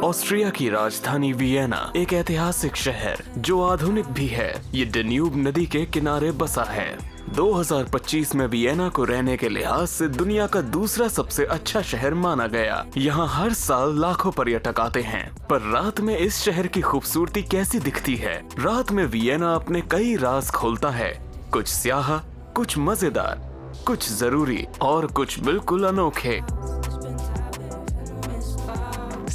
Austria की राजधानी Vienna एक ऐतिहासिक शहर जो आधुनिक भी है। ये डेन्यूब नदी के किनारे बसा है। 2025 में वियना को रहने के लिहाज से दुनिया का दूसरा सबसे अच्छा शहर माना गया। यहाँ हर साल लाखों पर्यटक आते हैं। पर रात में इस शहर की खूबसूरती कैसी दिखती है? रात में वियना अपने कई राज खोलता है, कुछ स्याह, कुछ मजेदार, कुछ जरूरी और कुछ बिल्कुल अनोखे।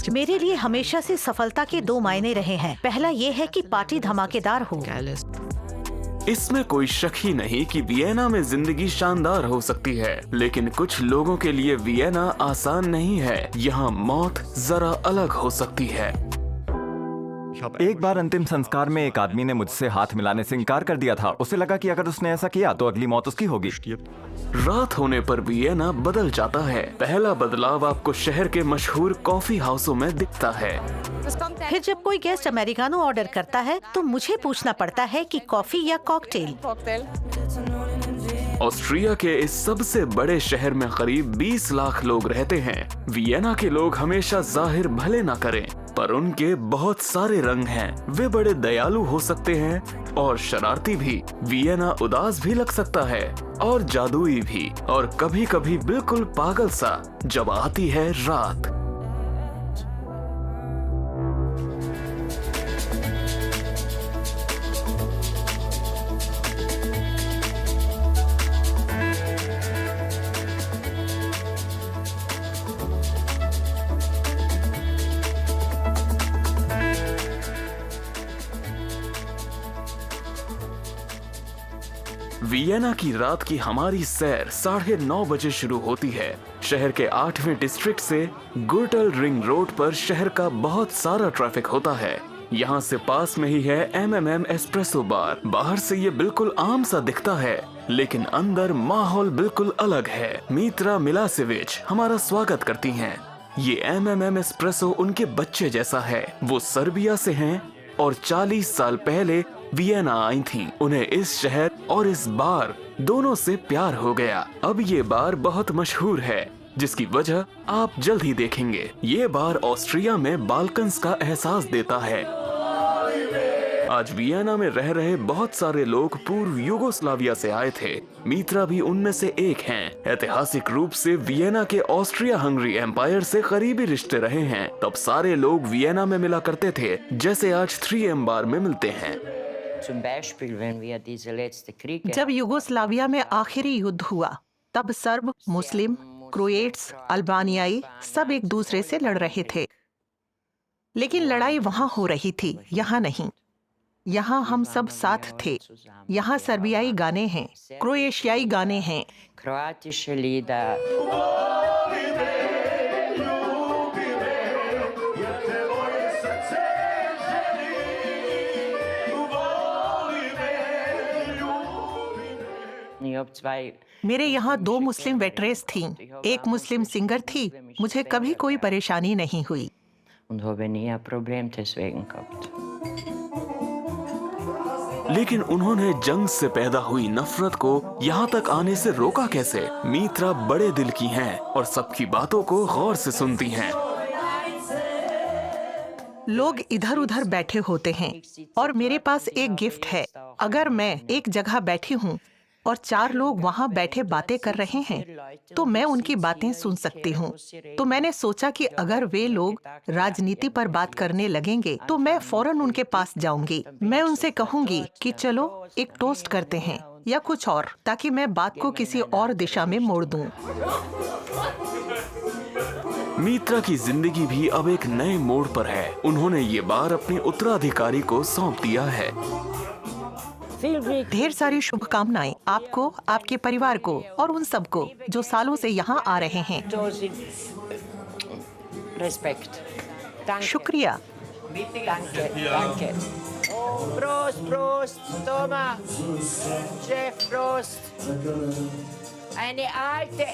मेरे लिए हमेशा से सफलता के दो मायने रहे हैं। पहला ये है कि पार्टी धमाकेदार हो। इसमें कोई शक ही नहीं कि वियना में जिंदगी शानदार हो सकती है, लेकिन कुछ लोगों के लिए वियना आसान नहीं है। यहाँ मौत जरा अलग हो सकती है। एक बार अंतिम संस्कार में एक आदमी ने मुझसे हाथ मिलाने से इनकार कर दिया था। उसे लगा कि अगर उसने ऐसा किया तो अगली मौत उसकी होगी। रात होने पर वियना बदल जाता है। पहला बदलाव आपको शहर के मशहूर कॉफी हाउसों में दिखता है। फिर जब कोई गेस्ट अमेरिकानो ऑर्डर करता है तो मुझे पूछना पड़ता है कि कॉफी या कॉकटेल। ऑस्ट्रिया के इस सबसे बड़े शहर में करीब 20 लाख लोग रहते हैं। वियना के लोग हमेशा जाहिर भले ना करें, पर उनके बहुत सारे रंग हैं। वे बड़े दयालु हो सकते हैं और शरारती भी। वियना उदास भी लग सकता है और जादुई भी, और कभी कभी बिल्कुल पागल सा जब आती है रात। वियना की रात की हमारी सैर 9:30 बजे शुरू होती है। शहर के 8वें डिस्ट्रिक्ट से गुर्टल रिंग रोड पर शहर का बहुत सारा ट्रैफिक होता है। यहाँ से पास में ही है MMM एस्प्रेसो बार। बाहर से ये बिल्कुल आम सा दिखता है, लेकिन अंदर माहौल बिल्कुल अलग है। मित्रा मिलासेविच हमारा स्वागत करती हैं। ये MMM एस्प्रेसो उनके बच्चे जैसा है। वो सर्बिया से हैं और 40 साल पहले वियना आई थीं। उन्हें इस शहर और इस बार दोनों से प्यार हो गया। अब ये बार बहुत मशहूर है, जिसकी वजह आप जल्द ही देखेंगे। ये बार ऑस्ट्रिया में बाल्कन्स का एहसास देता है। आज वियना में रह रहे बहुत सारे लोग पूर्व यूगोस्लाविया से आए थे। मित्रा भी उनमें से एक हैं। ऐतिहासिक रूप से वियना के ऑस्ट्रिया हंगरी एम्पायर से करीबी रिश्ते रहे हैं। तब सारे लोग वियना में मिला करते थे, जैसे आज 3M बार में मिलते हैं। जब यूगोस्लाविया में आखिरी युद्ध हुआ, तब सर्ब, मुस्लिम, क्रोएट्स, अल्बानियाई सब एक दूसरे से लड़ रहे थे। लेकिन लड़ाई वहां हो रही थी, यहाँ नहीं। यहाँ हम सब साथ थे। यहाँ सर्बियाई गाने हैं, क्रोएशियाई गाने हैं। मेरे यहाँ 2 मुस्लिम वेट्रेस थीं। एक मुस्लिम सिंगर थी। मुझे कभी कोई परेशानी नहीं हुई। लेकिन उन्होंने जंग से पैदा हुई नफरत को यहाँ तक आने से रोका कैसे? मित्रा बड़े दिल की हैं और सबकी बातों को गौर से सुनती हैं। लोग इधर उधर बैठे होते हैं और मेरे पास एक गिफ्ट है। अगर मैं एक जगह बैठी हूँ और 4 लोग वहाँ बैठे बातें कर रहे हैं, तो मैं उनकी बातें सुन सकती हूँ। तो मैंने सोचा कि अगर वे लोग राजनीति पर बात करने लगेंगे, तो मैं फौरन उनके पास जाऊंगी। मैं उनसे कहूंगी कि चलो एक टोस्ट करते हैं या कुछ और, ताकि मैं बात को किसी और दिशा में मोड़ दूं। मित्रा की जिंदगी भी अब एक नए मोड़ पर है। उन्होंने ये बार अपने उत्तराधिकारी को सौंप दिया है। ढेर सारी शुभकामनाएं आपको, आपके परिवार को और उन सबको जो सालों से यहाँ आ रहे हैं। शुक्रिया।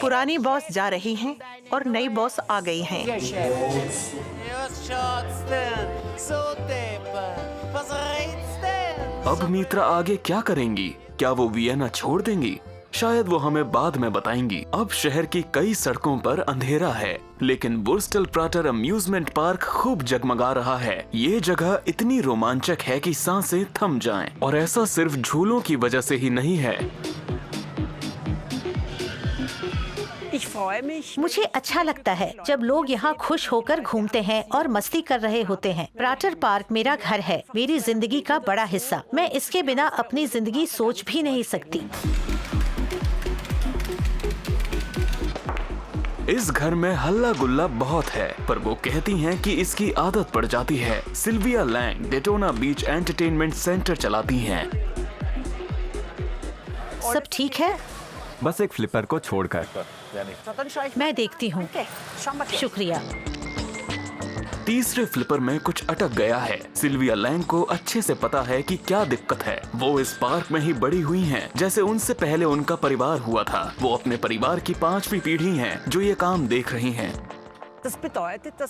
पुरानी बॉस जा रही हैं और नई बॉस आ गई हैं। अब मित्रा आगे क्या करेंगी? क्या वो वियना छोड़ देंगी? शायद वो हमें बाद में बताएंगी। अब शहर की कई सड़कों पर अंधेरा है, लेकिन वुर्स्टल प्राटर अम्यूजमेंट पार्क खूब जगमगा रहा है। ये जगह इतनी रोमांचक है कि सांसें थम जाएं। और ऐसा सिर्फ झूलों की वजह से ही नहीं है। मुझे अच्छा लगता है जब लोग यहाँ खुश होकर घूमते हैं और मस्ती कर रहे होते हैं। प्राटर पार्क मेरा घर है, मेरी जिंदगी का बड़ा हिस्सा। मैं इसके बिना अपनी जिंदगी सोच भी नहीं सकती। इस घर में हल्ला गुल्ला बहुत है, पर वो कहती हैं कि इसकी आदत पड़ जाती है। सिल्विया लैंग डेटोना बीच एंटरटेनमेंट सेंटर चलाती हैं। सब ठीक है? बस एक फ्लिपर को छोड़कर। मैं देखती हूँ। शुक्रिया। तीसरे फ्लिपर में कुछ अटक गया है। सिल्विया लैंग को अच्छे से पता है कि क्या दिक्कत है। वो इस पार्क में ही बड़ी हुई हैं, जैसे उनसे पहले उनका परिवार हुआ था। वो अपने परिवार की 5वीं पीढ़ी हैं जो ये काम देख रही हैं।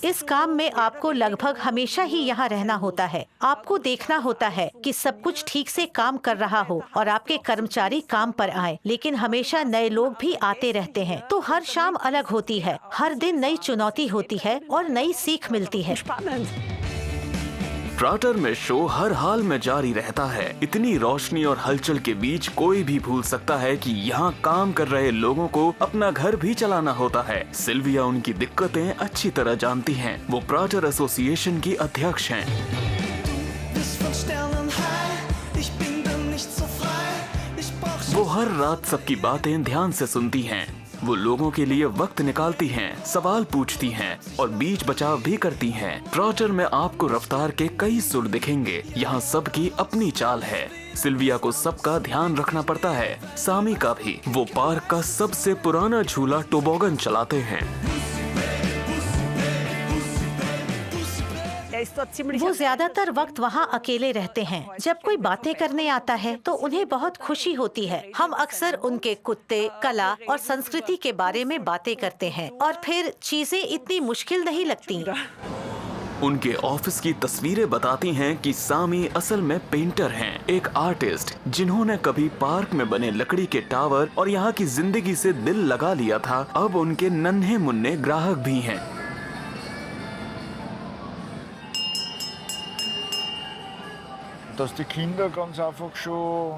इस काम में आपको लगभग हमेशा ही यहाँ रहना होता है। आपको देखना होता है कि सब कुछ ठीक से काम कर रहा हो और आपके कर्मचारी काम पर आए। लेकिन हमेशा नए लोग भी आते रहते हैं, तो हर शाम अलग होती है। हर दिन नई चुनौती होती है और नई सीख मिलती है। प्राटर में शो हर हाल में जारी रहता है। इतनी रोशनी और हलचल के बीच कोई भी भूल सकता है कि यहाँ काम कर रहे लोगों को अपना घर भी चलाना होता है। सिल्विया उनकी दिक्कतें अच्छी तरह जानती हैं। वो प्राटर एसोसिएशन की अध्यक्ष हैं। वो हर रात सबकी बातें ध्यान से सुनती हैं। वो लोगों के लिए वक्त निकालती हैं, सवाल पूछती हैं और बीच बचाव भी करती हैं। प्राटर में आपको रफ्तार के कई सुर दिखेंगे। यहाँ सबकी अपनी चाल है। सिल्विया को सबका ध्यान रखना पड़ता है, सामी का भी। वो पार्क का सबसे पुराना झूला टोबोगन चलाते हैं। वो ज्यादातर वक्त वहाँ अकेले रहते हैं। जब कोई बातें करने आता है तो उन्हें बहुत खुशी होती है। हम अक्सर उनके कुत्ते, कला और संस्कृति के बारे में बातें करते हैं और फिर चीजें इतनी मुश्किल नहीं लगती। उनके ऑफिस की तस्वीरें बताती हैं कि सामी असल में पेंटर हैं, एक आर्टिस्ट जिन्होंने कभी पार्क में बने लकड़ी के टावर और यहाँ की जिंदगी से दिल लगा लिया था। अब उनके नन्हे मुन्ने ग्राहक भी हैं।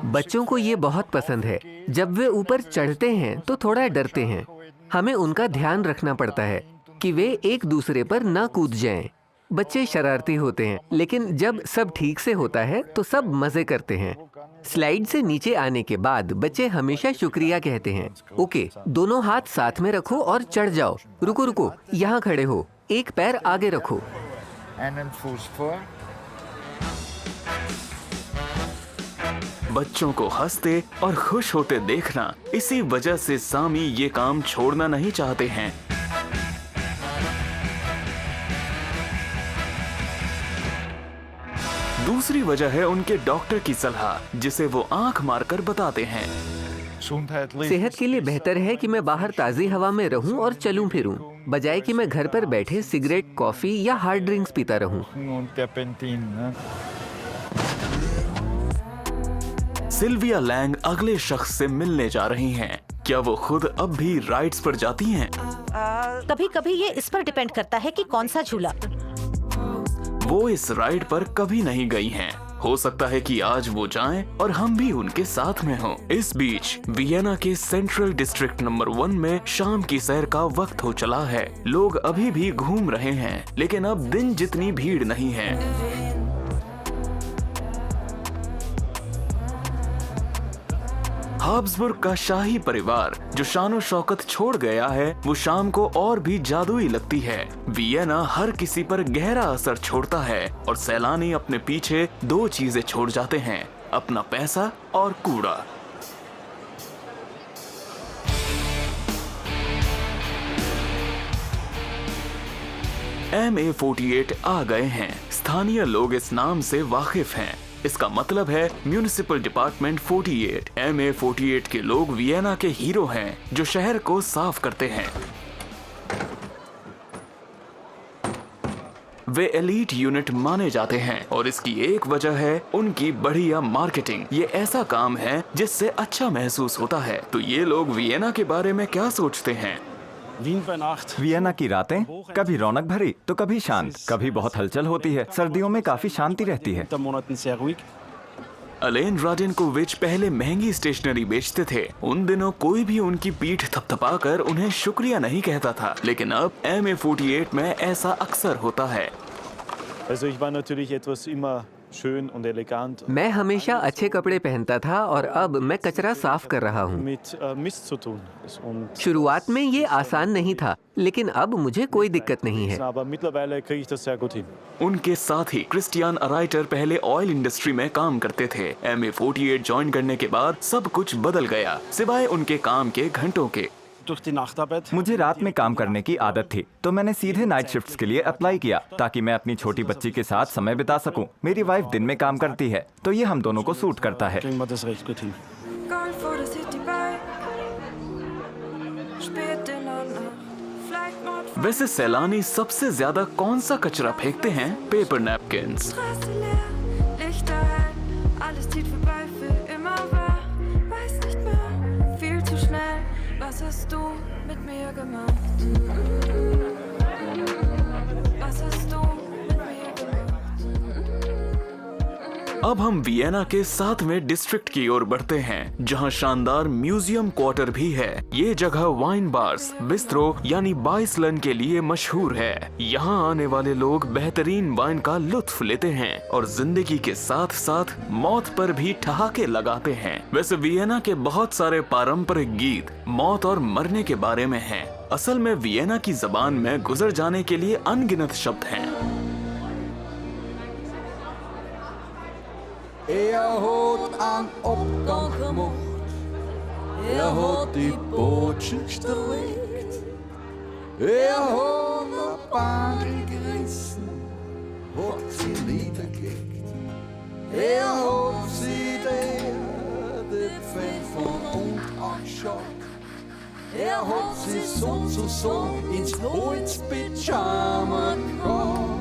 बच्चों को ये बहुत पसंद है। जब वे ऊपर चढ़ते हैं तो थोड़ा डरते हैं। हमें उनका ध्यान रखना पड़ता है कि वे एक दूसरे पर न कूद जाएं। बच्चे शरारती होते हैं, लेकिन जब सब ठीक से होता है तो सब मजे करते हैं। स्लाइड से नीचे आने के बाद बच्चे हमेशा शुक्रिया कहते हैं। ओके, दोनों हाथ साथ में रखो और चढ़ जाओ। रुको रुको, यहाँ खड़े हो, एक पैर आगे रखो। बच्चों को हंसते और खुश होते देखना, इसी वजह से सामी ये काम छोड़ना नहीं चाहते हैं। दूसरी वजह है उनके डॉक्टर की सलाह, जिसे वो आंख मारकर बताते हैं। सेहत के लिए बेहतर है कि मैं बाहर ताज़ी हवा में रहूं और चलूं फिरूं, बजाय कि मैं घर पर बैठे सिगरेट, कॉफी या हार्ड ड्रिंक्स पीता रहूं। सिल्विया लैंग अगले शख्स से मिलने जा रही हैं। क्या वो खुद अब भी राइड्स पर जाती हैं? कभी कभी ये इस पर डिपेंड करता है कि कौन सा झूला। वो इस राइड पर कभी नहीं गई हैं। हो सकता है कि आज वो जाएं और हम भी उनके साथ में हों। इस बीच वियना के सेंट्रल डिस्ट्रिक्ट नंबर 1 में शाम की सैर का वक्त हो चला है। लोग अभी भी घूम रहे हैं, लेकिन अब दिन जितनी भीड़ नहीं है। हाब्सबुर्ग का शाही परिवार जो शानो शौकत छोड़ गया है, वो शाम को और भी जादुई लगती है। वियना हर किसी पर गहरा असर छोड़ता है और सैलानी अपने पीछे 2 चीजें छोड़ जाते हैं, अपना पैसा और कूड़ा। MA48 आ गए हैं। स्थानीय लोग इस नाम से वाकिफ हैं। इसका मतलब है म्यूनिसिपल डिपार्टमेंट 48। MA48 के लोग वियना के हीरो हैं जो शहर को साफ करते हैं। वे एलीट यूनिट माने जाते हैं और इसकी एक वजह है उनकी बढ़िया मार्केटिंग। ये ऐसा काम है जिससे अच्छा महसूस होता है। तो ये लोग वियना के बारे में क्या सोचते हैं? वियना की रातें कभी रौनक भरी तो कभी शांत, कभी बहुत हलचल होती है। सर्दियों में काफी शांति रहती है। अलेन राडेनकोविच पहले महंगी स्टेशनरी बेचते थे। उन दिनों कोई भी उनकी पीठ थपथपाकर उन्हें शुक्रिया नहीं कहता था, लेकिन अब MA48 में ऐसा अक्सर होता है। मैं हमेशा अच्छे कपड़े पहनता था और अब मैं कचरा साफ कर रहा हूँ। शुरुआत में ये आसान नहीं था, लेकिन अब मुझे कोई दिक्कत नहीं है। उनके साथ ही क्रिस्टियान अराइटर पहले ऑयल इंडस्ट्री में काम करते थे। MA48 ज्वाइन करने के बाद सब कुछ बदल गया, सिवाय उनके काम के घंटों के। मुझे रात में काम करने की आदत थी, तो मैंने सीधे नाइट शिफ्ट्स के लिए अप्लाई किया ताकि मैं अपनी छोटी बच्ची के साथ समय बिता सकूं। मेरी वाइफ दिन में काम करती है, तो ये हम दोनों को सूट करता है। वैसे सैलानी सबसे ज्यादा कौन सा कचरा फेंकते हैं? Paper napkins. Was hast du mit mir gemacht? Was hast du mit mir gemacht? अब हम वियना के 7वें डिस्ट्रिक्ट की ओर बढ़ते हैं, जहां शानदार म्यूजियम क्वार्टर भी है। ये जगह वाइन बार्स, बिस्ट्रो यानी बाइसलन के लिए मशहूर है। यहाँ आने वाले लोग बेहतरीन वाइन का लुत्फ लेते हैं और जिंदगी के साथ साथ मौत पर भी ठहाके लगाते हैं। वैसे वियना के बहुत सारे पारंपरिक गीत मौत और मरने के बारे में हैं। असल में वियना की जबान में गुजर जाने के लिए अनगिनत शब्द हैं। hat einen Abgang gemacht, hat die Botschen gestrickt, hat eine Bank gerissen, hat sie niedergelegt, hat sie die Pfeil von unten angeschaut, hat sie sozusagen ins Holzpyjama gehauen.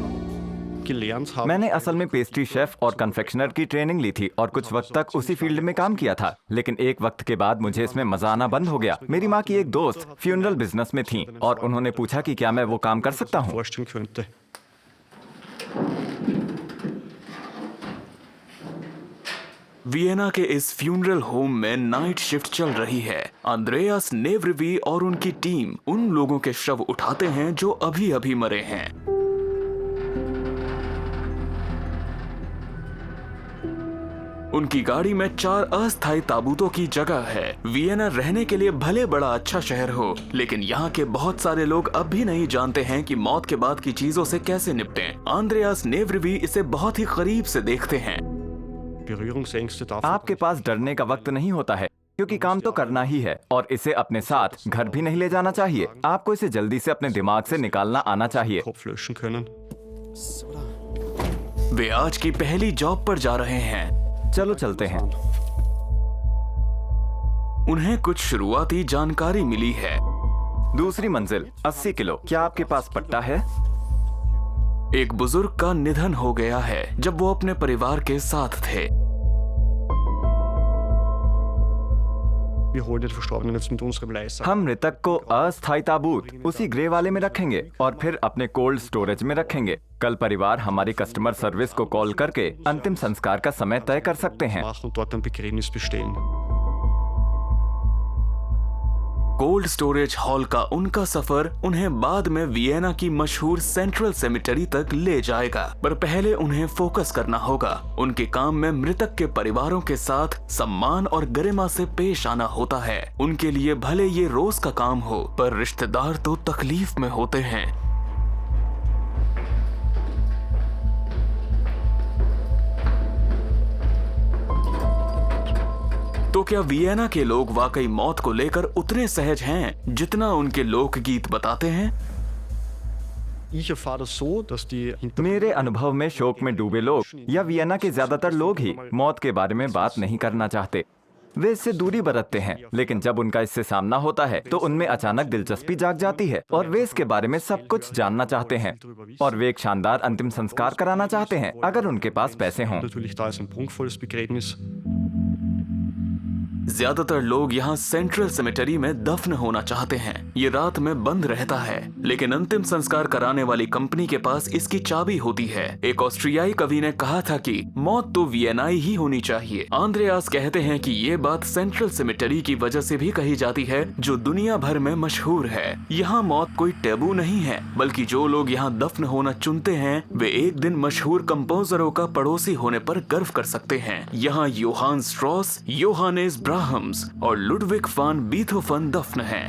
मैंने असल में पेस्ट्री शेफ और कन्फेक्शनर की training ली थी और कुछ वक्त तक उसी फील्ड में काम किया था, लेकिन एक वक्त के बाद मुझे इसमें मजा आना बंद हो गया। मेरी माँ की एक दोस्त फ्यूनरल बिजनेस में थी और उन्होंने पूछा कि क्या मैं वो काम कर सकता हूँ। वियना के इस फ्यूनरल होम में नाइट शिफ्ट चल रही है। अंद्रेयास नेवरिवी और उनकी टीम उन लोगों के शव उठाते हैं जो अभी अभी मरे हैं। उनकी गाड़ी में 4 अस्थायी ताबूतों की जगह है। वियना रहने के लिए भले बड़ा अच्छा शहर हो, लेकिन यहाँ के बहुत सारे लोग अब भी नहीं जानते हैं कि मौत के बाद की चीजों से कैसे निपटें। आंद्रेयास नेवरिवी इसे बहुत ही करीब से देखते हैं। आपके पास डरने का वक्त नहीं होता है, क्योंकि काम तो करना ही है और इसे अपने साथ घर भी नहीं ले जाना चाहिए। आपको इसे जल्दी से अपने दिमाग से निकालना आना चाहिए। वे आज की पहली जॉब पर जा रहे हैं। चलो चलते हैं। उन्हें कुछ शुरुआती जानकारी मिली है। दूसरी मंजिल 80 किलो। क्या आपके पास पट्टा है? एक बुजुर्ग का निधन हो गया है जब वो अपने परिवार के साथ थे। हम मृतक को अस्थायी ताबूत उसी ग्रे वाले में रखेंगे और फिर अपने कोल्ड स्टोरेज में रखेंगे। कल परिवार हमारी कस्टमर सर्विस को कॉल करके अंतिम संस्कार का समय तय कर सकते हैं। कोल्ड स्टोरेज हॉल का उनका सफर उन्हें बाद में वियना की मशहूर सेंट्रल सेमेटरी तक ले जाएगा, पर पहले उन्हें फोकस करना होगा। उनके काम में मृतक के परिवारों के साथ सम्मान और गरिमा से पेश आना होता है। उनके लिए भले ये रोज का काम हो, पर रिश्तेदार तो तकलीफ में होते हैं। तो क्या वियना के लोग वाकई मौत को लेकर उतने सहज हैं जितना उनके लोकगीत बताते हैं? मेरे अनुभव में शोक में डूबे लोग या वियना के ज्यादातर लोग ही मौत के बारे में बात नहीं करना चाहते। वे इससे दूरी बरतते हैं, लेकिन जब उनका इससे सामना होता है तो उनमें अचानक दिलचस्पी जाग जाती है और वे इसके बारे में सब कुछ जानना चाहते हैं और वे एक शानदार अंतिम संस्कार कराना चाहते हैं अगर उनके पास पैसे हों। ज्यादातर लोग यहाँ सेंट्रल सेमेटरी में दफन होना चाहते हैं। ये रात में बंद रहता है, लेकिन अंतिम संस्कार कराने वाली कंपनी के पास इसकी चाबी होती है। एक ऑस्ट्रियाई कवि ने कहा था कि मौत तो वियनाई ही होनी चाहिए। आंद्रेयास कहते हैं कि ये बात सेंट्रल सेमेटरी की वजह से भी कही जाती है, जो दुनिया भर में मशहूर है। यहाँ मौत कोई टैबू नहीं है, बल्कि जो लोग यहाँ दफन होना चुनते हैं वे एक दिन मशहूर कंपोजरों का पड़ोसी होने पर गर्व कर सकते हैं। यहाँ योहान स्ट्रॉस, योहानेस ब्राहम्स और लुडविग वान बीथोफन दफन हैं।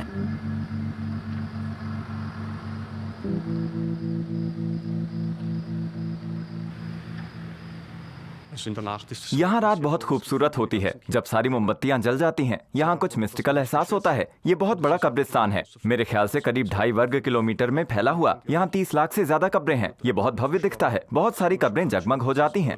यहाँ रात बहुत खूबसूरत होती है जब सारी मोमबत्तियाँ जल जाती हैं। यहाँ कुछ मिस्टिकल एहसास होता है। ये बहुत बड़ा कब्रिस्तान है, मेरे ख्याल से करीब 2.5 वर्ग किलोमीटर में फैला हुआ। यहाँ 30 लाख से ज्यादा कब्रें हैं। ये बहुत भव्य दिखता है। बहुत सारी कब्रें जगमग हो जाती हैं।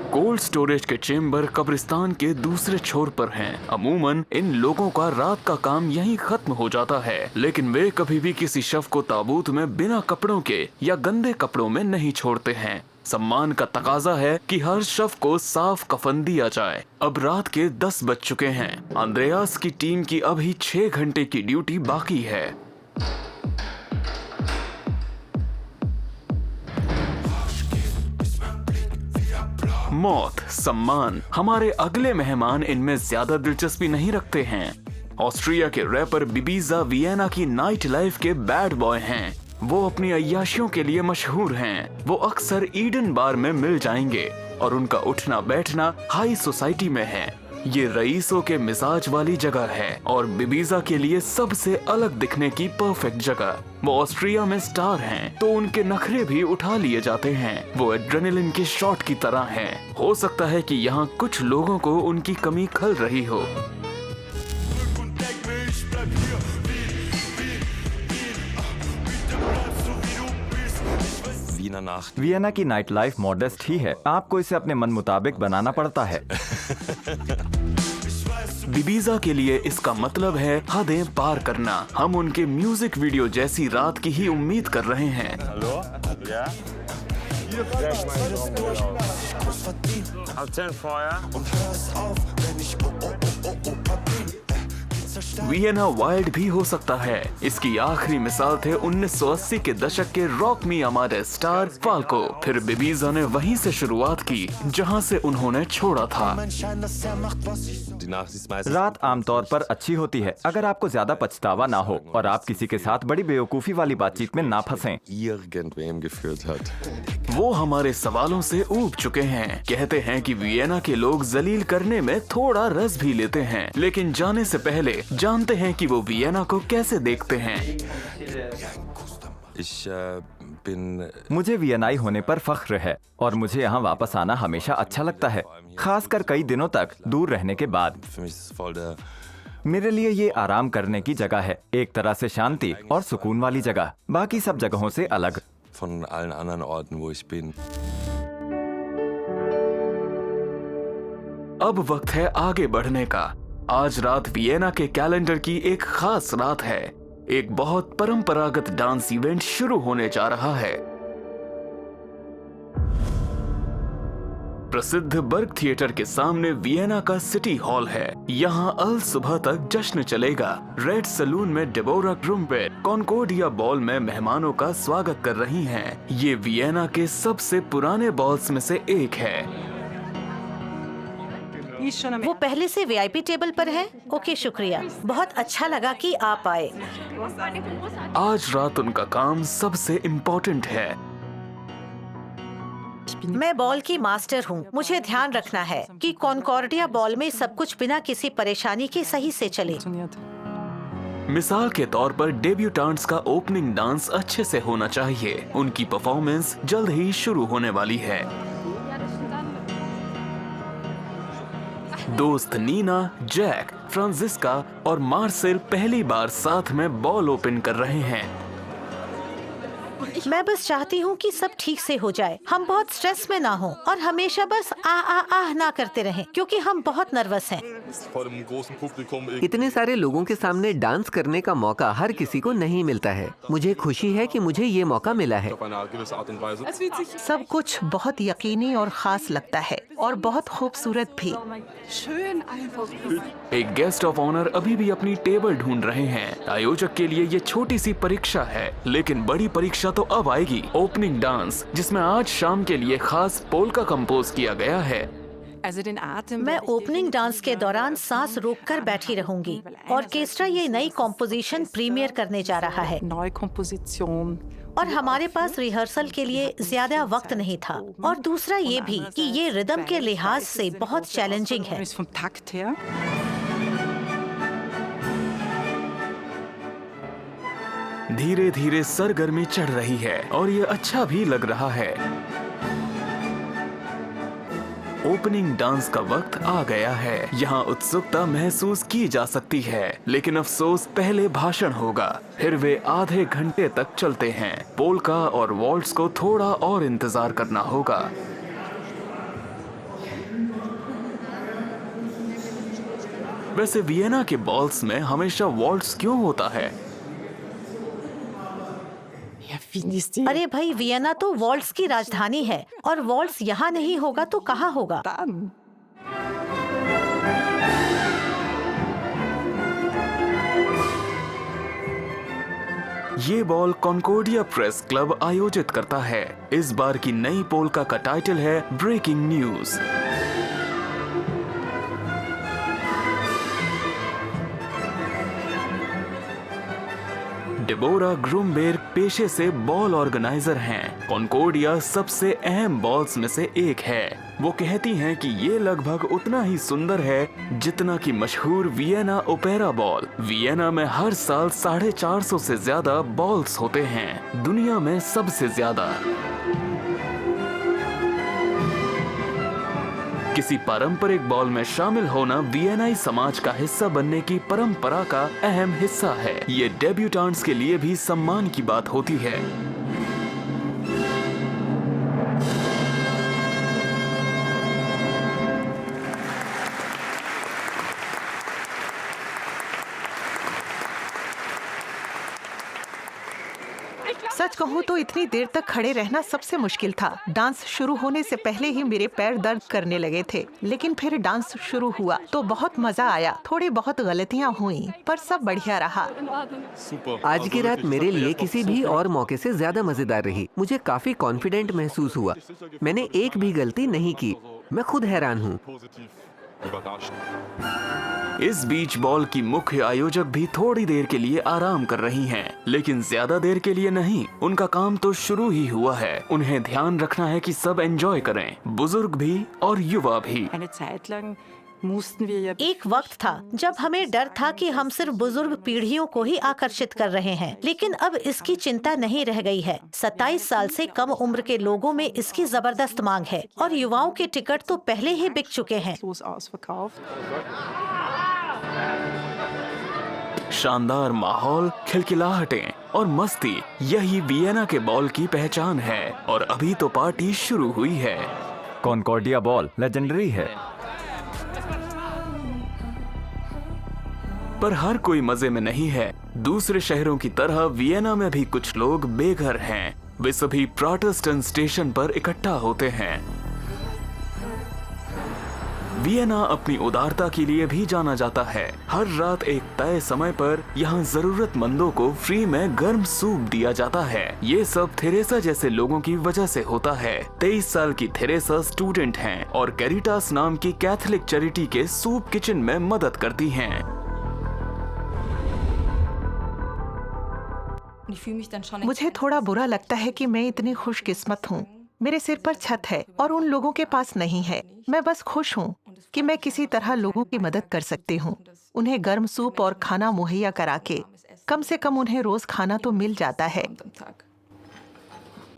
कोल्ड स्टोरेज के चेम्बर कब्रिस्तान के दूसरे छोर पर हैं। अमूमन इन लोगों का रात का काम यहीं खत्म हो जाता है, लेकिन वे कभी भी किसी शव को ताबूत में बिना कपड़ों के या गंदे कपड़ों में नहीं छोड़ते हैं। सम्मान का तकाजा है कि हर शव को साफ कफन दिया जाए। अब रात के 10 बज चुके हैं। आंद्रेयास की टीम की अभी 6 घंटे की ड्यूटी बाकी है। मौत, सम्मान, हमारे अगले मेहमान इनमें ज्यादा दिलचस्पी नहीं रखते हैं। ऑस्ट्रिया के रैपर बिबीजा वियना की नाइट लाइफ के बैड बॉय हैं। वो अपनी अय्याशियों के लिए मशहूर हैं। वो अक्सर ईडन बार में मिल जाएंगे और उनका उठना बैठना हाई सोसाइटी में है। ये रईसों के मिजाज वाली जगह है और बिबीजा के लिए सबसे अलग दिखने की परफेक्ट जगह। वो ऑस्ट्रिया में स्टार हैं, तो उनके नखरे भी उठा लिए जाते हैं। वो एड्रेनलिन के शॉट की तरह हैं। हो सकता है कि यहाँ कुछ लोगों को उनकी कमी खल रही हो। वियना की नाइट लाइफ मॉडेस्ट ही है। आपको इसे अपने मन मुताबिक बनाना पड़ता है। बिबीजा के लिए इसका मतलब है हदें पार करना। हम उनके म्यूजिक वीडियो जैसी रात की ही उम्मीद कर रहे हैं। वियना वाइल्ड भी हो सकता है। इसकी आखिरी मिसाल थे 1980 के दशक के रॉक मी अमारे स्टार फाल्को। फिर बिबीजा ने वहीं से शुरुआत की जहां से उन्होंने छोड़ा था। रात आमतौर पर अच्छी होती है अगर आपको ज्यादा पछतावा ना हो और आप किसी के साथ बड़ी बेवकूफी वाली बातचीत में ना फंसें। वो हमारे सवालों से ऊब चुके हैं। कहते हैं कि वियना के लोग जलील करने में थोड़ा रस भी लेते हैं, लेकिन जाने से पहले जानते हैं कि वो वियना को कैसे देखते हैं। मुझे वियनाई होने पर फख्र है और मुझे यहाँ वापस आना हमेशा अच्छा लगता है, खासकर कई दिनों तक दूर रहने के बाद। मेरे लिए ये आराम करने की जगह है, एक तरह से शांति और सुकून वाली जगह, बाकी सब जगहों से अलग। अब वक्त है आगे बढ़ने का। आज रात वियना के कैलेंडर की एक खास रात है। एक बहुत परंपरागत डांस इवेंट शुरू होने जा रहा है। प्रसिद्ध बर्ग थिएटर के सामने वियना का सिटी हॉल है। यहाँ अल सुबह तक जश्न चलेगा। रेड सलून में डेबोरा ग्रुम्बेट कॉन्कोर्डिया बॉल में मेहमानों का स्वागत कर रही हैं। ये वियना के सबसे पुराने बॉल्स में से एक है। वो पहले से वीआईपी टेबल पर है। ओके, शुक्रिया। बहुत अच्छा लगा कि आप आए। आज रात उनका काम सबसे इम्पोर्टेंट है। मैं बॉल की मास्टर हूँ। मुझे ध्यान रखना है कि कॉन्कॉर्डिया बॉल में सब कुछ बिना किसी परेशानी के सही से चले। मिसाल के तौर पर डेब्यूटांट्स का ओपनिंग डांस अच्छे से होना चाहिए। उनकी परफॉर्मेंस जल्द ही शुरू होने वाली है। दोस्त नीना, जैक, फ्रांसिस्का और मार्सेल पहली बार साथ में बॉल ओपन कर रहे हैं। मैं बस चाहती हूँ कि सब ठीक से हो जाए, हम बहुत स्ट्रेस में ना हो और हमेशा बस आह ना करते रहें क्योंकि हम बहुत नर्वस हैं। इतने सारे लोगों के सामने डांस करने का मौका हर किसी को नहीं मिलता है। मुझे खुशी है कि मुझे ये मौका मिला है। सब कुछ बहुत यकीनी और खास लगता है और बहुत खूबसूरत भी। एक गेस्ट ऑफ ऑनर अभी भी अपनी टेबल ढूंढ रहे हैं। आयोजक के लिए ये छोटी सी परीक्षा है, लेकिन बड़ी परीक्षा तो अब आएगी। ओपनिंग डांस, जिसमें आज शाम के लिए खास पोल्का कंपोज किया गया है। मैं ओपनिंग डांस के दौरान सांस रोककर बैठी रहूंगी। ऑर्केस्ट्रा ये नई कॉम्पोजिशन प्रीमियर करने जा रहा है और हमारे पास रिहर्सल के लिए ज्यादा वक्त नहीं था। और दूसरा ये भी कि ये रिदम के लिहाज से बहुत चैलेंजिंग है। धीरे धीरे सरगर्मी चढ़ रही है और ये अच्छा भी लग रहा है। ओपनिंग डांस का वक्त आ गया है। यहाँ उत्सुकता महसूस की जा सकती है, लेकिन अफसोस पहले भाषण होगा, फिर वे आधे घंटे तक चलते हैं। पोल्का और वॉल्ट्स को थोड़ा और इंतजार करना होगा। वैसे वियना के बॉल्स में हमेशा वॉल्ट्स क्यों होता है? अरे भाई, वियना तो वॉल्ट्स की राजधानी है और वॉल्ट्स यहाँ नहीं होगा तो कहाँ होगा? ये बॉल कॉन्कोर्डिया प्रेस क्लब आयोजित करता है। इस बार की नई पोल्का का टाइटल है ब्रेकिंग न्यूज। डेबोरा ग्रूमबेर्ग पेशे से बॉल ऑर्गेनाइजर हैं। कॉन्कोर्डिया सबसे अहम बॉल्स में से एक है। वो कहती हैं कि ये लगभग उतना ही सुंदर है जितना कि मशहूर वियना ओपेरा बॉल। वियना में हर साल 450 से ज्यादा बॉल्स होते हैं, दुनिया में सबसे ज्यादा। किसी पारंपरिक बॉल में शामिल होना वियनाई समाज का हिस्सा बनने की परंपरा का अहम हिस्सा है। ये डेब्यूटांट्स के लिए भी सम्मान की बात होती है। सच कहूँ तो इतनी देर तक खड़े रहना सबसे मुश्किल था। डांस शुरू होने से पहले ही मेरे पैर दर्द करने लगे थे, लेकिन फिर डांस शुरू हुआ तो बहुत मजा आया। थोड़ी बहुत गलतियाँ हुई पर सब बढ़िया रहा। आज की रात मेरे लिए किसी भी और मौके से ज्यादा मजेदार रही। मुझे काफी कॉन्फिडेंट महसूस हुआ। मैंने एक भी गलती नहीं की। मैं खुद हैरान हूँ। इस बीच बॉल की मुख्य आयोजक भी थोड़ी देर के लिए आराम कर रही हैं, लेकिन ज्यादा देर के लिए नहीं। उनका काम तो शुरू ही हुआ है। उन्हें ध्यान रखना है कि सब एंजॉय करें, बुजुर्ग भी और युवा भी। एक वक्त था जब हमें डर था कि हम सिर्फ बुजुर्ग पीढ़ियों को ही आकर्षित कर रहे हैं, लेकिन अब इसकी चिंता नहीं रह गई है। 27 साल से कम उम्र के लोगों में इसकी जबरदस्त मांग है और युवाओं के टिकट तो पहले ही बिक चुके हैं। शानदार माहौल, खिलखिलाहटें और मस्ती, यही वियना के बॉल की पहचान है। और अभी तो पार्टी शुरू हुई है। कॉन्कॉर्डिया बॉल लेजेंडरी है, पर हर कोई मजे में नहीं है। दूसरे शहरों की तरह वियना में भी कुछ लोग बेघर हैं। वे सभी प्राटस्टन स्टेशन पर इकट्ठा होते हैं। वियना अपनी उदारता के लिए भी जाना जाता है। हर रात एक तय समय पर यहाँ जरूरतमंदों को फ्री में गर्म सूप दिया जाता है। ये सब थेरेसा जैसे लोगों की वजह से होता है। 23 साल की थेरेसा स्टूडेंट हैं और कैरिटास नाम की कैथोलिक चैरिटी के सूप किचन में मदद करती हैं। मुझे थोड़ा बुरा लगता है कि मैं इतनी खुशकिस्मत हूँ। मेरे सिर पर छत है और उन लोगों के पास नहीं है। मैं बस खुश हूँ कि मैं किसी तरह लोगों की मदद कर सकती हूँ। उन्हें गर्म सूप और खाना मुहैया करा के कम से कम उन्हें रोज खाना तो मिल जाता है।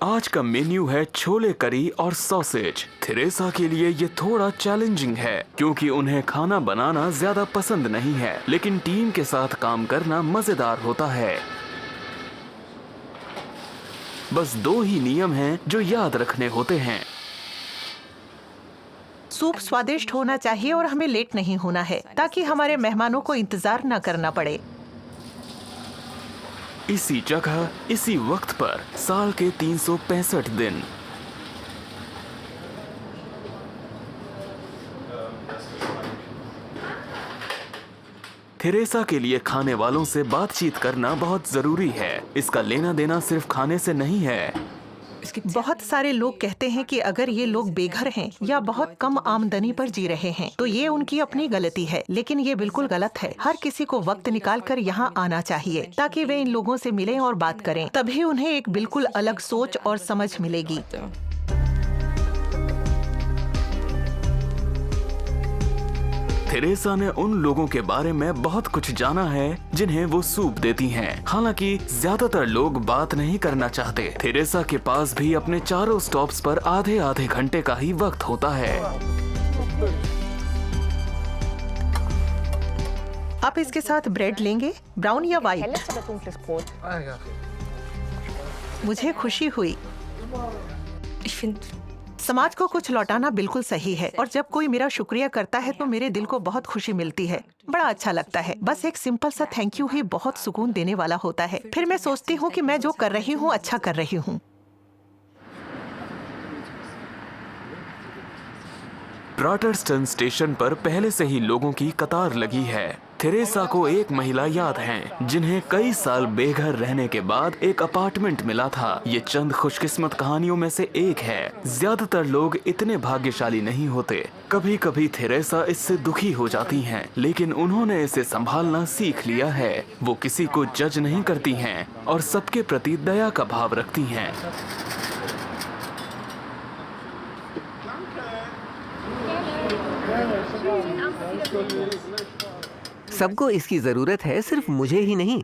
आज का मेन्यू है छोले करी और सॉसेज। थेरेसा के लिए ये थोड़ा चैलेंजिंग है क्योंकि उन्हें खाना बनाना ज्यादा पसंद नहीं है, लेकिन टीम के साथ काम करना मजेदार होता है। बस 2 ही नियम हैं जो याद रखने होते हैं। सूप स्वादिष्ट होना चाहिए और हमें लेट नहीं होना है ताकि हमारे मेहमानों को इंतजार न करना पड़े। इसी जगह, इसी वक्त पर, साल के 365 दिन। थेरेसा के लिए खाने वालों से बातचीत करना बहुत जरूरी है। इसका लेना देना सिर्फ खाने से नहीं है। बहुत सारे लोग कहते हैं कि अगर ये लोग बेघर हैं या बहुत कम आमदनी पर जी रहे हैं तो ये उनकी अपनी गलती है, लेकिन ये बिल्कुल गलत है। हर किसी को वक्त निकालकर यहाँ आना चाहिए ताकि वे इन लोगों से मिलें और बात करें, तभी उन्हें एक बिल्कुल अलग सोच और समझ मिलेगी। थेरेसा ने उन लोगों के बारे में बहुत कुछ जाना है जिन्हें वो सूप देती हैं। हालांकि ज्यादातर लोग बात नहीं करना चाहते। थेरेसा के पास भी अपने चारों स्टॉप्स पर आधे आधे घंटे का ही वक्त होता है। आप इसके साथ ब्रेड लेंगे, ब्राउन या व्हाइट? मुझे खुशी हुई। समाज को कुछ लौटाना बिल्कुल सही है और जब कोई मेरा शुक्रिया करता है तो मेरे दिल को बहुत खुशी मिलती है। बड़ा अच्छा लगता है। बस एक सिंपल सा थैंक यू ही बहुत सुकून देने वाला होता है। फिर मैं सोचती हूँ कि मैं जो कर रही हूँ अच्छा कर रही हूँ। प्राटरस्टन स्टेशन पर पहले से ही लोगों की कतार लगी है। थेरेसा को एक महिला याद है जिन्हें कई साल बेघर रहने के बाद एक अपार्टमेंट मिला था। ये चंद खुशकिस्मत कहानियों में से एक है। ज्यादातर लोग इतने भाग्यशाली नहीं होते। कभी कभी थेरेसा इससे दुखी हो जाती हैं, लेकिन उन्होंने इसे संभालना सीख लिया है। वो किसी को जज नहीं करती हैं और सबके प्रति दया का भाव रखती हैं। सबको इसकी जरूरत है, सिर्फ मुझे ही नहीं।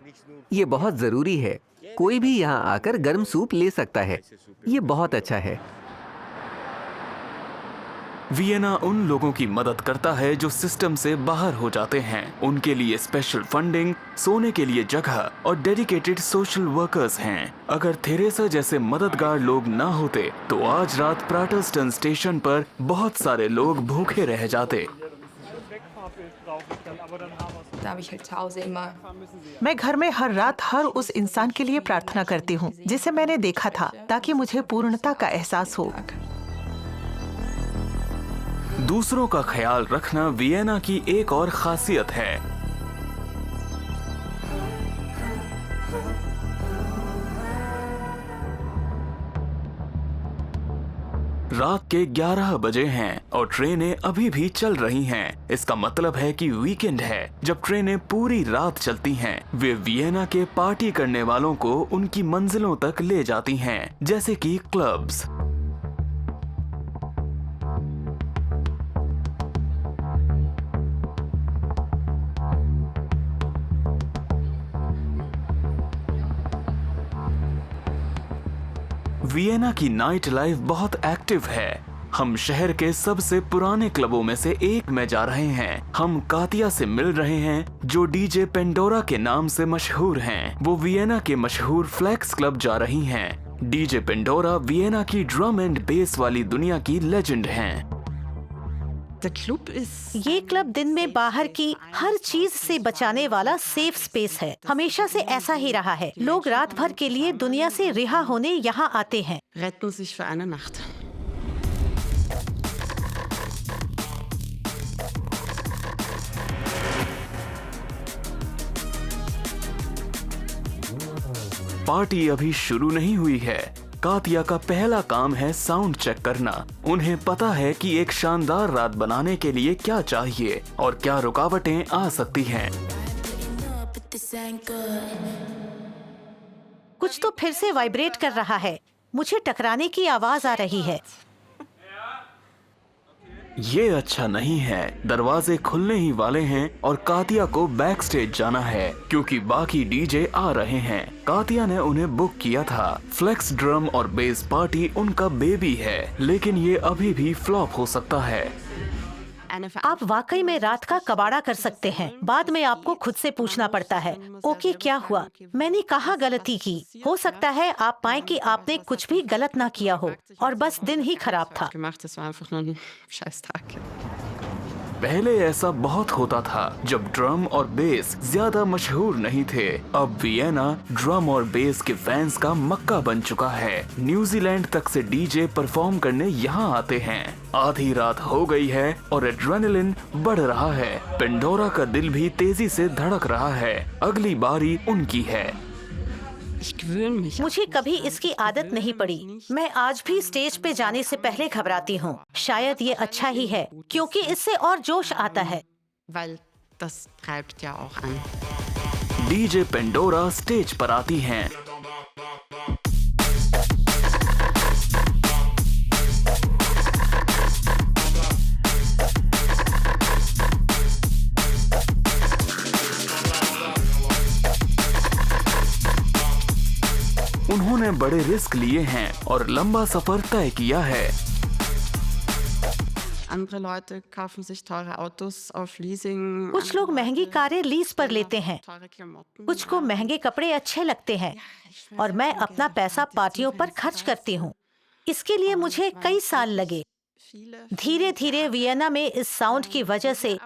ये बहुत जरूरी है। कोई भी यहाँ आकर गर्म सूप ले सकता है। ये बहुत अच्छा है। वियना उन लोगों की मदद करता है जो सिस्टम से बाहर हो जाते हैं। उनके लिए स्पेशल फंडिंग, सोने के लिए जगह और डेडिकेटेड सोशल वर्कर्स हैं। अगर थेरेसा जैसे मददगार लोग ना होते तो आज रात प्राटरस्टन स्टेशन पर बहुत सारे लोग भूखे रह जाते। मैं घर में हर रात हर उस इंसान के लिए प्रार्थना करती हूँ जिसे मैंने देखा था, ताकि मुझे पूर्णता का एहसास हो। दूसरों का ख्याल रखना वियना की एक और खासियत है। रात के 11 बजे हैं और ट्रेनें अभी भी चल रही हैं। इसका मतलब है कि वीकेंड है जब ट्रेनें पूरी रात चलती हैं। वे वियना के पार्टी करने वालों को उनकी मंजिलों तक ले जाती हैं, जैसे कि क्लब्स। वियना की नाइट लाइफ बहुत एक्टिव है। हम शहर के सबसे पुराने क्लबों में से एक में जा रहे हैं। हम कातिया से मिल रहे हैं जो डीजे पेंडोरा के नाम से मशहूर हैं। वो वियना के मशहूर फ्लेक्स क्लब जा रही हैं। डीजे पेंडोरा वियना की ड्रम एंड बेस वाली दुनिया की लेजेंड हैं। ये क्लब दिन में बाहर की हर चीज से बचाने वाला सेफ स्पेस है। हमेशा से ऐसा ही रहा है। लोग रात भर के लिए दुनिया से रिहा होने यहाँ आते हैं। पार्टी अभी शुरू नहीं हुई है। कातिया का पहला काम है साउंड चेक करना। उन्हें पता है कि एक शानदार रात बनाने के लिए क्या चाहिए और क्या रुकावटें आ सकती हैं। कुछ तो फिर से वाइब्रेट कर रहा है। मुझे टकराने की आवाज आ रही है। ये अच्छा नहीं है। दरवाजे खुलने ही वाले हैं और कातिया को बैक स्टेज जाना है क्योंकि बाकी डीजे आ रहे हैं। कातिया ने उन्हें बुक किया था। फ्लेक्स ड्रम और बेस पार्टी उनका बेबी है, लेकिन ये अभी भी फ्लॉप हो सकता है। आप वाकई में रात का कबाड़ा कर सकते हैं। बाद में आपको खुद से पूछना पड़ता है, ओके क्या हुआ, मैंने कहाँ गलती की। हो सकता है आप पाएं कि आपने कुछ भी गलत ना किया हो और बस दिन ही खराब था। पहले ऐसा बहुत होता था जब ड्रम और बेस ज्यादा मशहूर नहीं थे। अब वियना ड्रम और बेस के फैंस का मक्का बन चुका है। न्यूजीलैंड तक से डीजे परफॉर्म करने यहाँ आते हैं। आधी रात हो गई है और एड्रेनलिन बढ़ रहा है। पेंडोरा का दिल भी तेजी से धड़क रहा है। अगली बारी उनकी है। मुझे कभी इसकी आदत नहीं पड़ी। मैं आज भी स्टेज पे जाने से पहले घबराती हूँ। शायद ये अच्छा ही है क्योंकि इससे और जोश आता है। डीजे पेंडोरा स्टेज पर आती हैं। उन्होंने बड़े रिस्क लिए हैं और लंबा सफर तय किया है। कुछ लोग महंगी कारें लीज पर लेते हैं, कुछ को महंगे कपड़े अच्छे लगते हैं और मैं अपना पैसा पार्टियों पर खर्च करती हूँ। इसके लिए मुझे कई साल लगे। धीरे धीरे वियना में इस साउंड की वजह से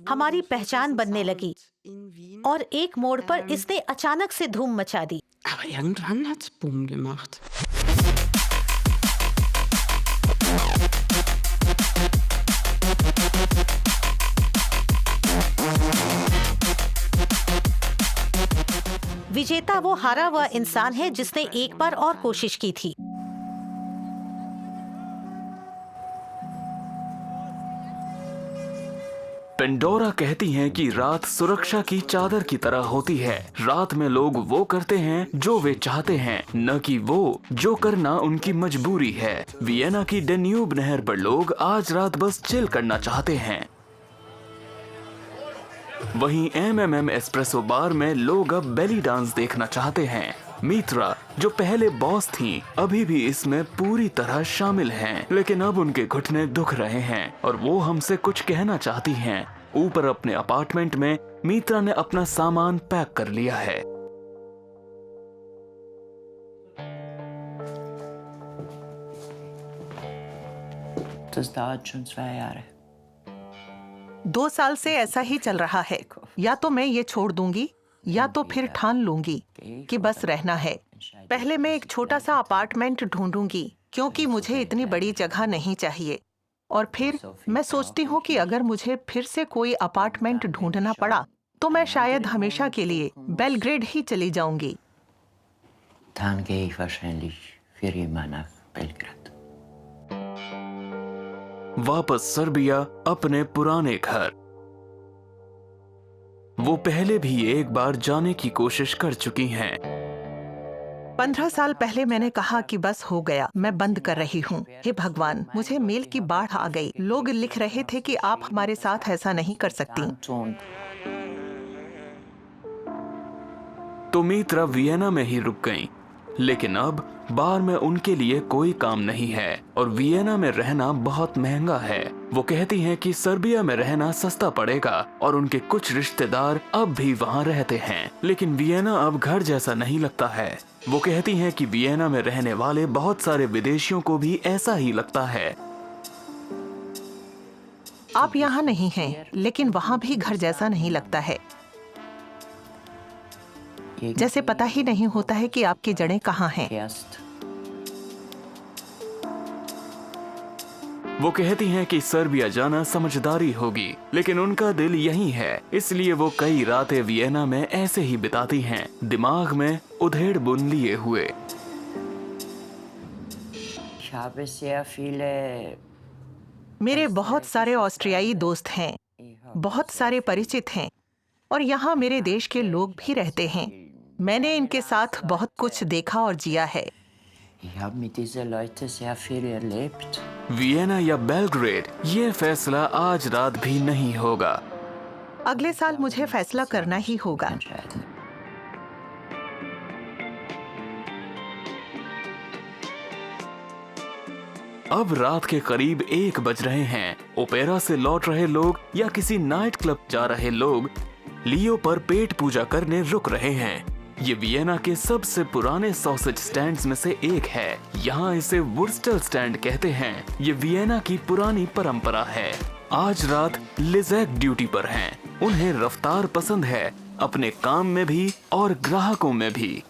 हमारी पहचान बनने लगी और एक मोड़ पर इसने अचानक से धूम मचा दी। विजेता वो हारा हुआ इंसान है जिसने एक बार और कोशिश की थी। पेंडोरा कहती हैं कि रात सुरक्षा की चादर की तरह होती है। रात में लोग वो करते हैं जो वे चाहते हैं, न कि वो जो करना उनकी मजबूरी है। वियना की डेन्यूब नहर पर लोग आज रात बस चिल करना चाहते हैं। वहीं एमएमएम एस्प्रेसो बार में लोग अब बेली डांस देखना चाहते हैं। मित्रा जो पहले बॉस थीं, अभी भी इसमें पूरी तरह शामिल हैं, लेकिन अब उनके घुटने दुख रहे हैं और वो हमसे कुछ कहना चाहती हैं। ऊपर अपने अपार्टमेंट में मित्रा ने अपना सामान पैक कर लिया है। Das dauert schon 2 Jahre. 2 साल से ऐसा ही चल रहा है। या तो मैं ये छोड़ दूंगी या तो फिर ठान लूंगी कि बस रहना है। पहले मैं एक छोटा सा अपार्टमेंट ढूंढूंगी क्योंकि मुझे इतनी बड़ी जगह नहीं चाहिए। और फिर मैं सोचती हूँ कि अगर मुझे फिर से कोई अपार्टमेंट ढूंढना पड़ा तो मैं शायद हमेशा के लिए बेलग्रेड ही चली जाऊंगी। Dann gehe ich wahrscheinlich für immer nach Belgrad. वापस सर्बिया अपने पुराने घर। वो पहले भी एक बार जाने की कोशिश कर चुकी हैं। 15 साल पहले मैंने कहा कि बस हो गया, मैं बंद कर रही हूँ। हे भगवान, मुझे मेल की बाढ़ आ गई। लोग लिख रहे थे कि आप हमारे साथ ऐसा नहीं कर सकती। तो मित्रा वियना में ही रुक गईं। लेकिन अब बार में उनके लिए कोई काम नहीं है और वियना में रहना बहुत महंगा है। वो कहती हैं कि सर्बिया में रहना सस्ता पड़ेगा और उनके कुछ रिश्तेदार अब भी वहाँ रहते हैं, लेकिन वियना अब घर जैसा नहीं लगता है। वो कहती हैं कि वियना में रहने वाले बहुत सारे विदेशियों को भी ऐसा ही लगता है। आप यहाँ नहीं हैं, लेकिन वहाँ भी घर जैसा नहीं लगता है। जैसे पता ही नहीं होता है कि आपकी जड़ें कहाँ हैं। वो कहती हैं कि सर्बिया जाना समझदारी होगी, लेकिन उनका दिल यहीं है, इसलिए वो कई रातें वियना में ऐसे ही बिताती हैं, दिमाग में उधेड़ बुन लिए हुए। मेरे बहुत सारे ऑस्ट्रियाई दोस्त हैं, बहुत सारे परिचित हैं और यहाँ मेरे देश के लोग भी रहते हैं। मैंने इनके साथ बहुत कुछ देखा और जिया है। वियना या बेलग्रेड, ये फैसला आज रात भी नहीं होगा। अगले साल मुझे फैसला करना ही होगा। अब रात के करीब 1 बज रहे हैं। ओपेरा से लौट रहे लोग या किसी नाइट क्लब जा रहे लोग लियो पर पेट पूजा करने रुक रहे हैं। ये वियना के सबसे पुराने सॉसेज स्टैंड्स में से एक है। यहाँ इसे वुर्स्टल स्टैंड कहते हैं। ये वियना की पुरानी परंपरा है। आज रात लिज़ेक ड्यूटी पर हैं। उन्हें रफ्तार पसंद है, अपने काम में भी और ग्राहकों में भी।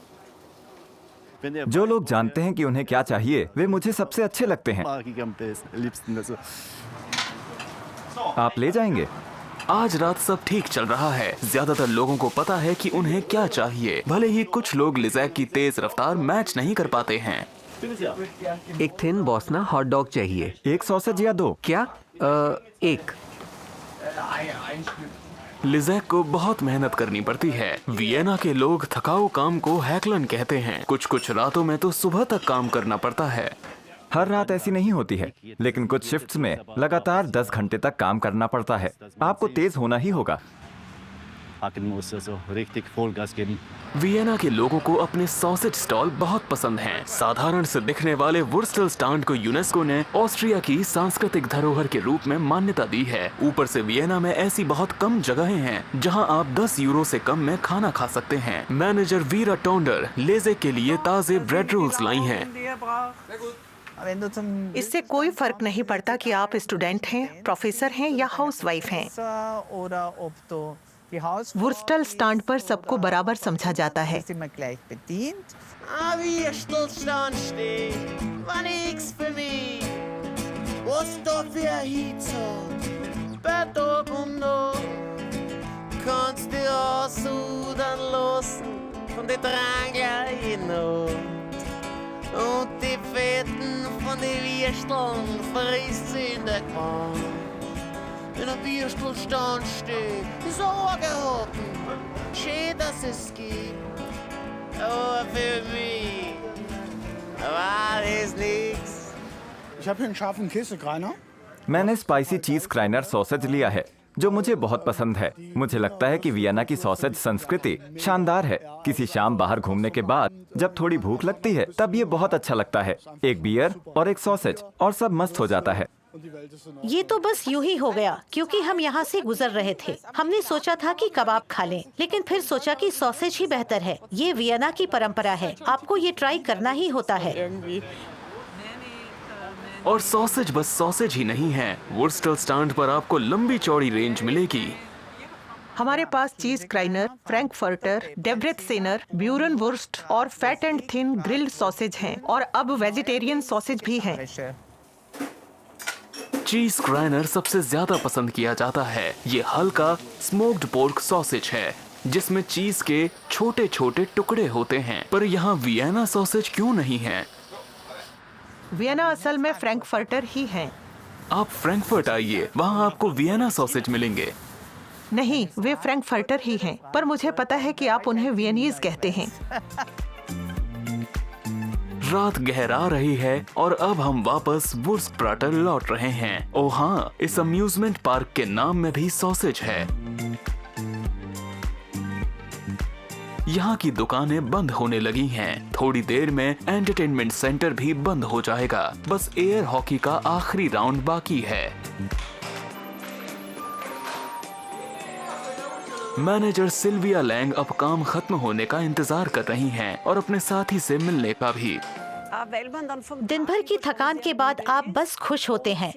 जो लोग जानते हैं कि उन्हें क्या चाहिए, वे मुझे सबसे अच्छे लगते हैं। आप ले जाएंगे? आज रात सब ठीक चल रहा है। ज्यादातर लोगों को पता है कि उन्हें क्या चाहिए, भले ही कुछ लोग लिज़ेक की तेज रफ्तार मैच नहीं कर पाते हैं। एक थिन बॉसना हॉट डॉग चाहिए। एक सॉसेज या दो? क्या? एक। लिज़ेक को बहुत मेहनत करनी पड़ती है। वियना के लोग थकाऊ काम को हैकलन कहते हैं। कुछ रातों में तो सुबह तक काम करना पड़ता है। हर रात ऐसी नहीं होती है, लेकिन कुछ शिफ्ट्स में लगातार 10 घंटे तक काम करना पड़ता है। आपको तेज होना ही होगा। वियना के लोगों को अपने सॉसेज स्टॉल बहुत पसंद हैं। साधारण से दिखने वाले वुर्स्टल स्टैंड को यूनेस्को ने ऑस्ट्रिया की सांस्कृतिक धरोहर के रूप में मान्यता दी है। ऊपर से वियना में ऐसी बहुत कम जगहें हैं जहां आप 10 यूरो से कम में खाना खा सकते हैं। मैनेजर वीरा टोंडर लेज़ेक के लिए ताजे ब्रेड रोल्स लाई हैं। इससे कोई फर्क नहीं पड़ता कि आप स्टूडेंट हैं, प्रोफेसर हैं या हाउसवाइफ हैं। वुर्स्टल स्टैंड पर सबको बराबर समझा जाता है। Und die Fetten von den Würsteln frisst sie in der Korn. Wenn ein Würstelstand steht, ist angehalten. Schön, dass es gibt. Aber für mich war das nix. Ich habe hier einen scharfen Käsekreiner. मैंने spicy चीज क्राइनर sausage लिया है, जो मुझे बहुत पसंद है। मुझे लगता है कि वियना की सॉसेज संस्कृति शानदार है। किसी शाम बाहर घूमने के बाद जब थोड़ी भूख लगती है, तब ये बहुत अच्छा लगता है। एक बियर और एक सॉसेज और सब मस्त हो जाता है। ये तो बस यूं ही हो गया क्योंकि हम यहाँ से गुजर रहे थे। हमने सोचा था कि कबाब खा लें, लेकिन फिर सोचा कि सॉसेज ही बेहतर है। ये वियना की परंपरा है, आपको ये ट्राई करना ही होता है। और सॉसेज बस सॉसेज ही नहीं है। वुर्स्टल स्टैंड पर आपको लंबी चौड़ी रेंज मिलेगी। हमारे पास चीज क्राइनर, फ्रैंकफर्टर, डेब्रेत्सेनर, ब्यूरन वुर्स्ट और fat and thin grilled sausage हैं और अब वेजिटेरियन सॉसेज भी हैं। चीज क्राइनर सबसे ज्यादा पसंद किया जाता है। ये हल्का स्मोक्ड पोर्क सॉसेज है जिसमें चीज के छोटे छोटे टुकड़े होते हैं। पर यहाँ वियना सॉसेज क्यों नहीं है? वियना असल में फ्रैंकफर्टर ही है। आप फ्रैंकफर्ट आइए, वहाँ आपको वियना सॉसेज मिलेंगे। नहीं, वे फ्रैंकफर्टर ही हैं, पर मुझे पता है कि आप उन्हें वियनीज कहते हैं। रात गहरा रही है और अब हम वापस वुर्स्टप्राटर लौट रहे हैं। ओह हाँ, इस अम्यूजमेंट पार्क के नाम में भी सॉसेज है। यहाँ की दुकानें बंद होने लगी हैं। थोड़ी देर में एंटरटेनमेंट सेंटर भी बंद हो जाएगा। बस एयर हॉकी का आखिरी राउंड बाकी है। मैनेजर सिल्विया लैंग अब काम खत्म होने का इंतजार कर रही हैं और अपने साथी से मिलने का भी। दिन भर की थकान के बाद आप बस खुश होते हैं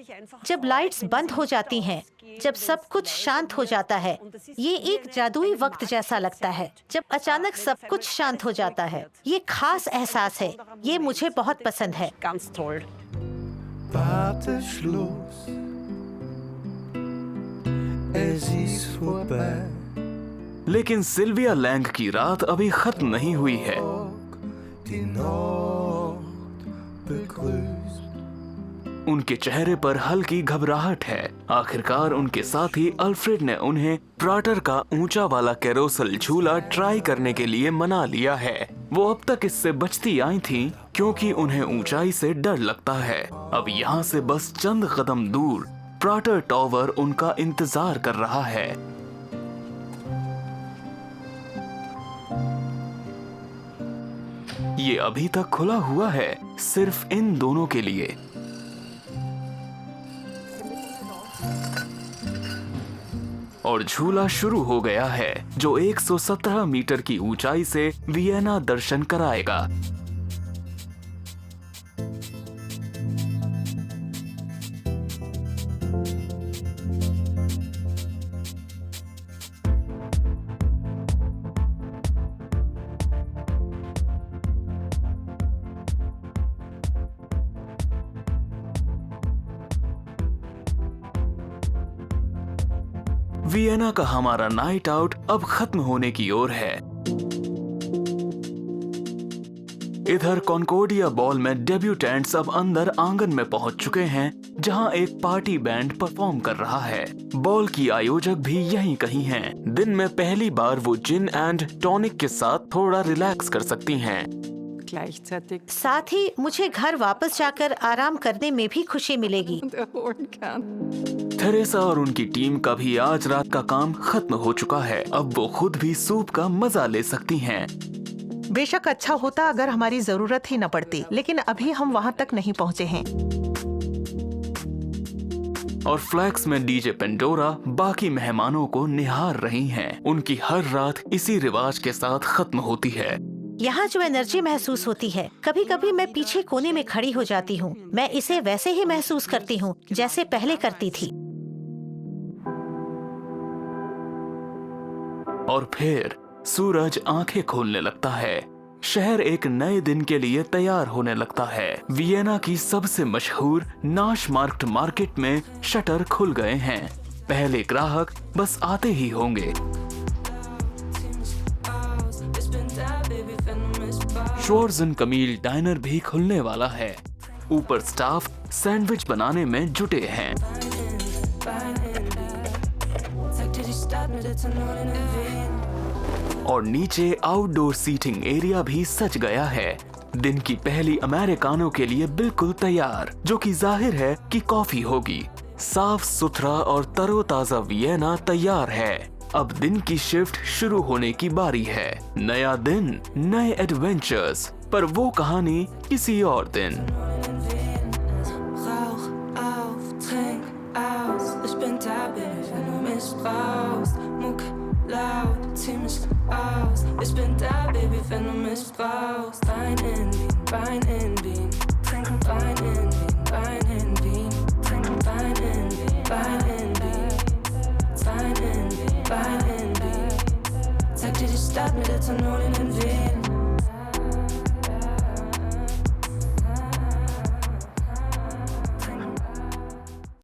जब लाइट्स बंद हो जाती हैं, जब सब कुछ शांत हो जाता है। ये एक जादुई वक्त जैसा लगता है जब अचानक सब कुछ शांत हो जाता है। ये खास एहसास है, ये मुझे बहुत पसंद है। लेकिन सिल्विया लैंग की रात अभी खत्म नहीं हुई है। उनके चेहरे पर हल्की घबराहट है। आखिरकार उनके साथी अल्फ्रेड ने उन्हें प्राटर का ऊंचा वाला कैरोसल झूला ट्राई करने के लिए मना लिया है। वो अब तक इससे बचती आई थीं क्योंकि उन्हें ऊंचाई से डर लगता है। अब यहाँ से बस चंद कदम दूर प्राटर टावर उनका इंतजार कर रहा है। ये अभी तक खुला हुआ है, सिर्फ इन दोनों के लिए। और झूला शुरू हो गया है जो 117 मीटर की ऊंचाई से वियना दर्शन कराएगा। वियना का हमारा नाइट आउट अब खत्म होने की ओर है। इधर कॉन्कोर्डिया बॉल में डेब्यूटेंट्स अब अंदर आंगन में पहुंच चुके हैं, जहां एक पार्टी बैंड परफॉर्म कर रहा है। बॉल की आयोजक भी यहीं कहीं हैं। दिन में पहली बार वो जिन एंड टॉनिक के साथ थोड़ा रिलैक्स कर सकती हैं। साथ ही मुझे घर वापस जाकर आराम करने में भी खुशी मिलेगी। थेरेसा और उनकी टीम का भी आज रात का काम खत्म हो चुका है। अब वो खुद भी सूप का मजा ले सकती हैं। बेशक अच्छा होता अगर हमारी जरूरत ही न पड़ती, लेकिन अभी हम वहाँ तक नहीं पहुँचे हैं। और फ्लैक्स में डीजे पेंडोरा बाकी मेहमानों को निहार रही हैं। उनकी हर रात इसी रिवाज के साथ खत्म होती है। यहाँ जो एनर्जी महसूस होती है, कभी कभी मैं पीछे कोने में खड़ी हो जाती हूँ। मैं इसे वैसे ही महसूस करती हूँ जैसे पहले करती थी। और फिर सूरज आंखें खोलने लगता है। शहर एक नए दिन के लिए तैयार होने लगता है। वियना की सबसे मशहूर नाशमार्क्ट मार्केट में शटर खुल गए हैं। पहले ग्राहक बस आते ही होंगे। श्वार्ज़न कमील डाइनर भी खुलने वाला है। ऊपर स्टाफ सैंडविच बनाने में जुटे हैं। और नीचे आउटडोर सीटिंग एरिया भी सज गया है। दिन की पहली अमेरिकानो के लिए बिल्कुल तैयार, जो कि जाहिर है कि कॉफी होगी। साफ सुथरा और तरोताजा वियना तैयार है। अब दिन की शिफ्ट शुरू होने की बारी है। नया दिन, नए एडवेंचर्स, पर वो कहानी किसी और दिन। Sag dir, die Stadt mit der Tonne